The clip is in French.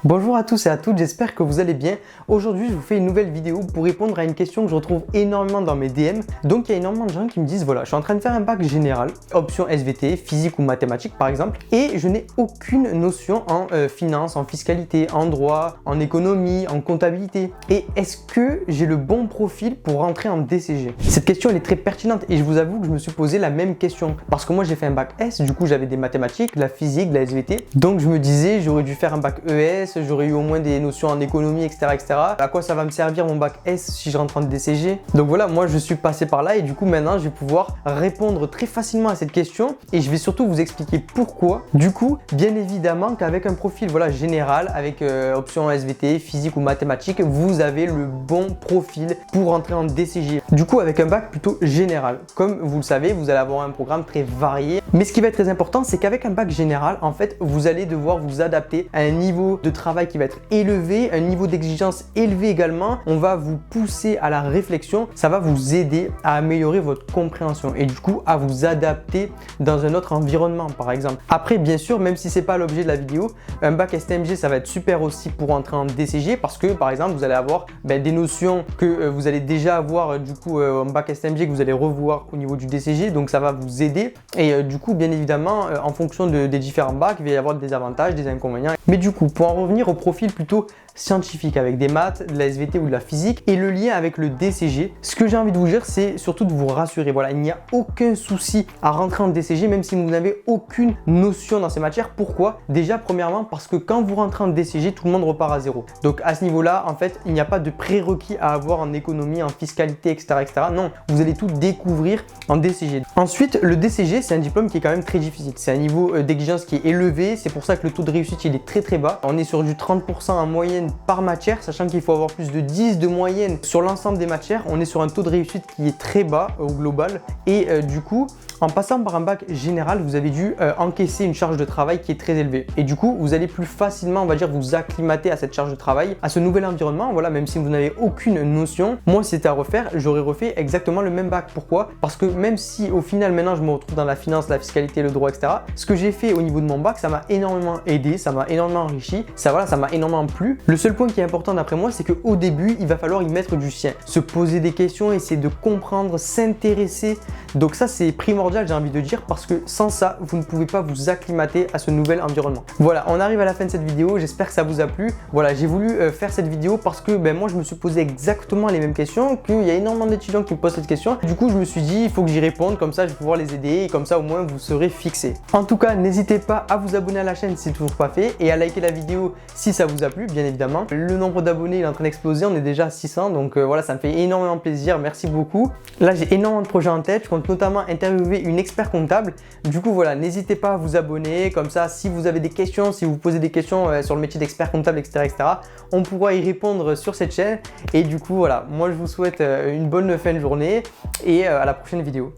Bonjour à tous et à toutes, j'espère que vous allez bien. Aujourd'hui, je vous fais une nouvelle vidéo pour répondre à une question que je retrouve énormément dans mes DM. Donc, il y a énormément de gens qui me disent, voilà, je suis en train de faire un bac général, option SVT, physique ou mathématiques par exemple, et je n'ai aucune notion en finance, en fiscalité, en droit, en économie, en comptabilité. Et est-ce que j'ai le bon profil pour rentrer en DCG? Cette question, elle est très pertinente et je vous avoue que je me suis posé la même question. Parce que moi, j'ai fait un bac S, du coup, j'avais des mathématiques, de la physique, de la SVT. Donc, je me disais, j'aurais dû faire un bac ES, j'aurais eu au moins des notions en économie, etc., etc. À quoi ça va me servir mon bac S si je rentre en DCG? Donc voilà, moi je suis passé par là et du coup maintenant je vais pouvoir répondre très facilement à cette question et je vais surtout vous expliquer pourquoi. Du coup, bien évidemment qu'avec un profil voilà, général, avec option SVT, physique ou mathématiques, vous avez le bon profil pour rentrer en DCG. Du coup, avec un bac plutôt général, comme vous le savez, vous allez avoir un programme très varié. Mais ce qui va être très important, c'est qu'avec un bac général, en fait, vous allez devoir vous adapter à un niveau de travail qui va être élevé, un niveau d'exigence élevé également. On va vous pousser à la réflexion, ça va vous aider à améliorer votre compréhension et du coup à vous adapter dans un autre environnement par exemple. Après bien sûr, même si c'est pas l'objet de la vidéo, un bac STMG ça va être super aussi pour entrer en DCG parce que par exemple vous allez avoir des notions que vous allez déjà avoir du coup en bac STMG que vous allez revoir au niveau du DCG, donc ça va vous aider et du coup bien évidemment en fonction des différents bacs il va y avoir des avantages, des inconvénients. Mais du coup pour en revenir au profil plutôt scientifique avec des maths, de la SVT ou de la physique et le lien avec le DCG, ce que j'ai envie de vous dire c'est surtout de vous rassurer. Voilà, il n'y a aucun souci à rentrer en DCG même si vous n'avez aucune notion dans ces matières. Pourquoi? Déjà premièrement parce que quand vous rentrez en DCG, tout le monde repart à zéro. Donc à ce niveau-là, en fait, il n'y a pas de prérequis à avoir en économie, en fiscalité, etc., etc. Non, vous allez tout découvrir en DCG. Ensuite, le DCG, c'est un diplôme qui est quand même très difficile. C'est un niveau d'exigence qui est élevé. C'est pour ça que le taux de réussite, il est très très bas. On est sur du 30% en moyenne par matière, sachant qu'il faut avoir plus de 10 de moyenne sur l'ensemble des matières. On est sur un taux de réussite qui est très bas au global et du coup, en passant par un bac général, vous avez dû encaisser une charge de travail qui est très élevée. Et du coup, vous allez plus facilement, on va dire, vous acclimater à cette charge de travail, à ce nouvel environnement. Voilà, même si vous n'avez aucune notion, moi, si c'était à refaire, j'aurais refait exactement le même bac. Pourquoi? Parce que même si au final, maintenant, je me retrouve dans la finance, la fiscalité, le droit, etc., ce que j'ai fait au niveau de mon bac, ça m'a énormément aidé, ça m'a énormément enrichi, ça m'a énormément plu. Le seul point qui est important d'après moi, c'est qu'au début, il va falloir y mettre du sien, se poser des questions, essayer de comprendre, s'intéresser. Donc ça, c'est primordial, j'ai envie de dire, parce que sans ça, vous ne pouvez pas vous acclimater à ce nouvel environnement. Voilà, on arrive à la fin de cette vidéo. J'espère que ça vous a plu. Voilà, j'ai voulu faire cette vidéo parce que moi, je me suis posé exactement les mêmes questions, qu'il y a énormément d'étudiants qui me posent cette question. Du coup, je me suis dit, il faut que j'y réponde, comme ça, je vais pouvoir les aider et comme ça, au moins, vous serez fixés. En tout cas, n'hésitez pas à vous abonner à la chaîne si ce n'est toujours pas fait et à liker la vidéo si ça vous a plu, bien évidemment. Le nombre d'abonnés il est en train d'exploser, on est déjà à 600, donc voilà, ça me fait énormément plaisir, merci beaucoup. Là, j'ai énormément de projets en tête, je compte notamment interviewer une expert comptable. Du coup, voilà, n'hésitez pas à vous abonner, comme ça, si vous avez des questions, si vous posez des questions sur le métier d'expert comptable, etc., etc., on pourra y répondre sur cette chaîne. Et du coup, voilà, moi, je vous souhaite une bonne fin de journée et à la prochaine vidéo.